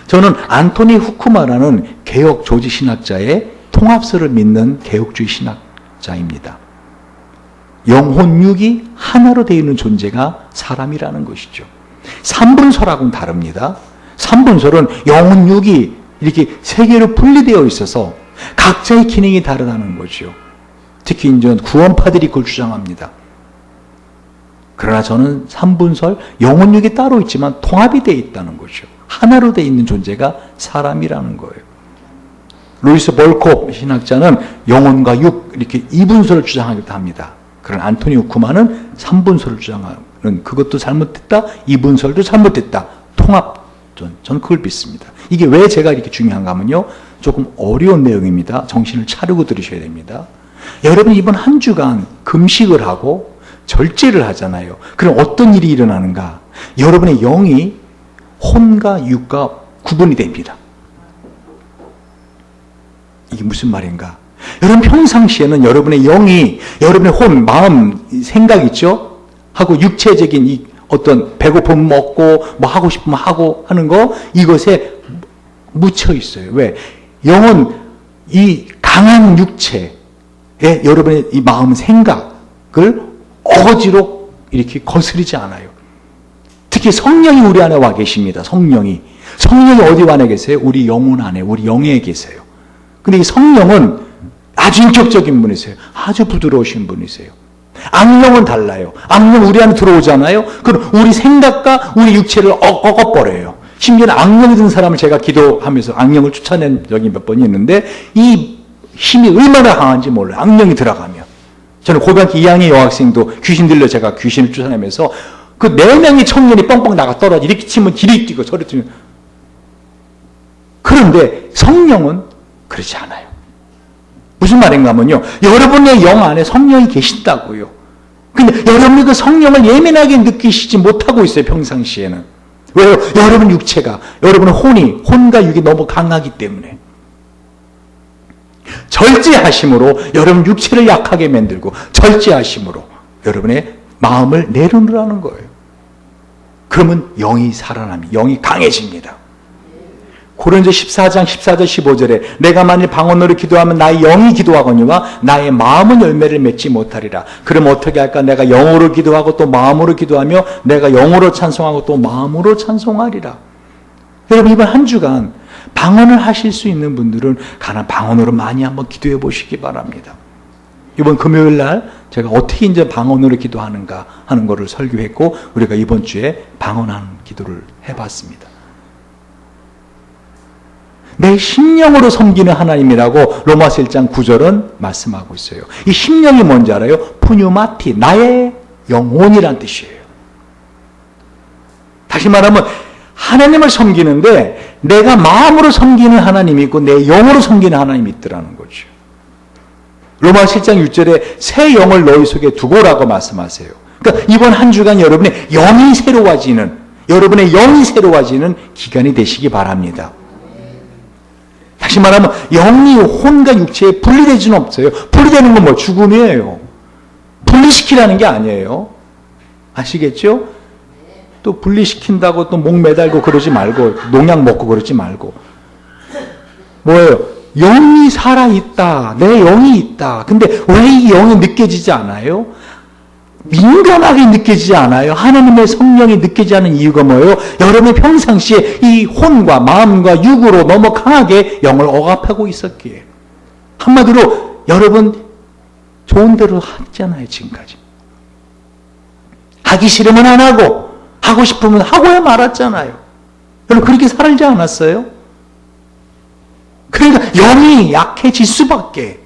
Speaker 1: 저는 안토니 후쿠마라는 개혁 조지신학자의 통합설을 믿는 개혁주의 신학자입니다. 영혼육이 하나로 되어 있는 존재가 사람이라는 것이죠. 삼분설하고는 다릅니다. 삼분설은 영혼육이 이렇게 세 개로 분리되어 있어서 각자의 기능이 다르다는 거죠. 특히 이제 구원파들이 그걸 주장합니다. 그러나 저는 삼분설, 영혼육이 따로 있지만 통합이 되어 있다는 거죠. 하나로 되어 있는 존재가 사람이라는 거예요. 루이스 볼콥 신학자는 영혼과 육 이렇게 이분설을 주장하기도 합니다. 그런 안토니 후쿠마는 삼분설을 주장하는 그것도 잘못됐다, 이분설도 잘못됐다. 통합전, 저는 그걸 믿습니다. 이게 왜 제가 이렇게 중요한가 하면요, 조금 어려운 내용입니다. 정신을 차리고 들으셔야 됩니다. 여러분 이번 한 주간 금식을 하고 절제를 하잖아요. 그럼 어떤 일이 일어나는가? 여러분의 영이 혼과 육과 구분이 됩니다. 이게 무슨 말인가? 여러분 평상시에는 여러분의 영이 여러분의 혼, 마음, 생각 있죠? 하고 육체적인 이 어떤 배고픔 먹고 뭐 하고 싶으면 하고 하는 거 이것에 묻혀 있어요. 왜? 영은 이 강한 육체에 여러분의 이 마음, 생각을 억지로 이렇게 거스르지 않아요. 특히 성령이 우리 안에 와 계십니다. 성령이 어디 안에 계세요? 우리 영혼 안에, 우리 영에 계세요. 근데 이 성령은 아주 인격적인 분이세요. 아주 부드러우신 분이세요. 악령은 달라요. 악령 우리 안에 들어오잖아요. 그럼 우리 생각과 우리 육체를 꺾어버려요. 심지어는 악령이 든 사람을 제가 기도하면서 악령을 쫓아낸 적이 몇 번이 있는데 이 힘이 얼마나 강한지 몰라요. 악령이 들어가면. 저는 고등학교 2학년 여학생도 귀신 들려 제가 귀신을 쫓아내면서 그 4명의 청년이 뻥뻥 나가 떨어져 이렇게 치면 길이 뛰고 저리 뛰면. 그런데 성령은 그렇지 않아요. 무슨 말인가 하면요, 여러분의 영 안에 성령이 계신다고요. 근데 여러분이 그 성령을 예민하게 느끼시지 못하고 있어요. 평상시에는. 왜요? 여러분 육체가, 여러분의 혼과 육이 너무 강하기 때문에. 절제하심으로 여러분 육체를 약하게 만들고 절제하심으로 여러분의 마음을 내려놓으라는 거예요. 그러면 영이 살아납니다. 영이 강해집니다. 고린도 14장 14절 15절에 내가 만일 방언으로 기도하면 나의 영이 기도하거니와 나의 마음은 열매를 맺지 못하리라. 그럼 어떻게 할까? 내가 영으로 기도하고 또 마음으로 기도하며 내가 영으로 찬송하고 또 마음으로 찬송하리라. 여러분 이번 한 주간 방언을 하실 수 있는 분들은 가난 방언으로 많이 한번 기도해 보시기 바랍니다. 이번 금요일 날 제가 어떻게 이제 방언으로 기도하는가 하는 것을 설교했고 우리가 이번 주에 방언하는 기도를 해봤습니다. 내 심령으로 섬기는 하나님이라고 로마서 1장 9절은 말씀하고 있어요. 이 심령이 뭔지 알아요? 푸뉴마티, 나의 영혼이란 뜻이에요. 다시 말하면 하나님을 섬기는데 내가 마음으로 섬기는 하나님이 있고 내 영으로 섬기는 하나님이 있더라는 거죠. 로마서 7장 6절에 새 영을 너희 속에 두고라고 말씀하세요. 그러니까 이번 한 주간 여러분의 영이 새로워지는 기간이 되시기 바랍니다. 다시 다시 말하면 영이 혼과 육체에 분리되지는 없어요. 분리되는 건 뭐 죽음이에요. 분리시키라는 게 아니에요. 아시겠죠? 또 분리시킨다고 또 목 매달고 그러지 말고 농약 먹고 그러지 말고 뭐예요? 영이 살아있다. 내 영이 있다. 근데 왜 이 영이 느껴지지 않아요? 민감하게 느껴지지 않아요? 하나님의 성령이 느껴지지 않는 이유가 뭐예요? 여러분이 평상시에 이 혼과 마음과 육으로 너무 강하게 영을 억압하고 있었기에. 한마디로 여러분 좋은 대로 했잖아요. 지금까지. 하기 싫으면 안 하고 하고 싶으면 하고야 말았잖아요. 여러분 그렇게 살지 않았어요? 그러니까 영이 약해질 수밖에.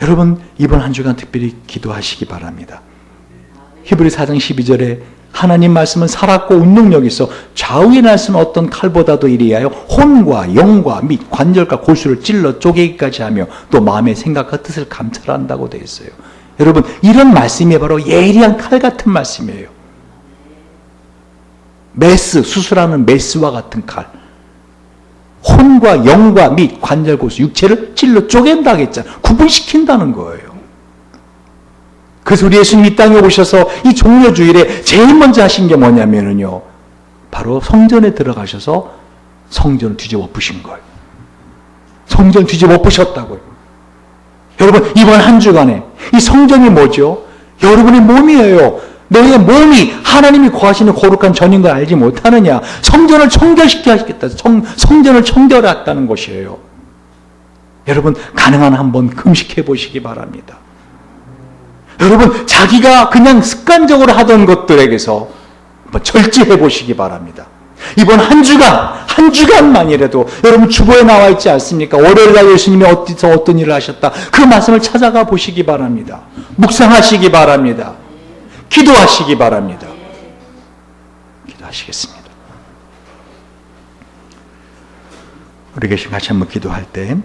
Speaker 1: 여러분 이번 한 주간 특별히 기도하시기 바랍니다. 히브리 4장 12절에 하나님 말씀은 살았고 운동력이 있어 좌우의 날선 어떤 칼보다도 이리하여 혼과 영과 및 관절과 골수를 찔러 쪼개기까지 하며 또 마음의 생각과 뜻을 감찰한다고 되어 있어요. 여러분 이런 말씀이 바로 예리한 칼 같은 말씀이에요. 메스, 수술하는 메스와 같은 칼. 혼과 영과 및 관절 골수, 육체를 찔러 쪼갠다 했잖아요. 구분시킨다는 거예요. 그래서 우리 예수님 이 땅에 오셔서 이 종려주일에 제일 먼저 하신 게 뭐냐면요. 바로 성전에 들어가셔서 성전을 뒤집어 엎으신 거예요. 성전을 뒤집어 엎으셨다고요. 여러분 이번 한 주간에 이 성전이 뭐죠? 여러분의 몸이에요. 너의 몸이 하나님이 거하시는 거룩한 전인 걸 알지 못하느냐? 성전을 청결시켜야겠다. 성전을 청결했다는 것이에요. 여러분 가능한 한번 금식해 보시기 바랍니다. 여러분 자기가 그냥 습관적으로 하던 것들에게서 한번 절제해 보시기 바랍니다. 이번 한 주간만이라도 여러분 주보에 나와 있지 않습니까? 월요일날 예수님이 어디서 어떤 일을 하셨다. 그 말씀을 찾아가 보시기 바랍니다. 묵상하시기 바랍니다. 기도하시기 바랍니다. 기도하시겠습니다. 우리 계신 같이 한번 기도할 때